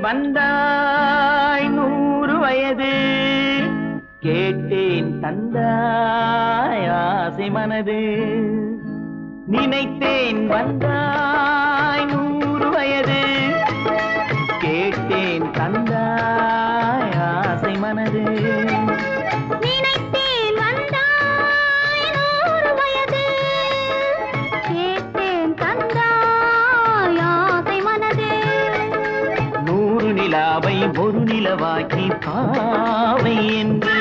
வந்தாய் 100 வயது கேட்டேன் தந்தாய் ஆசை மனது நினைத்தேன் வந்தாய் 100 வயது கேட்டேன் தந்தாய் ஆசை மனது நினைத்தேன் வந்தாய் 100 வயது கேட்டேன் தந்தாய் ஆசை மனது 100 நிலாவை ஒரு நிலவாக்கி பாவை என்று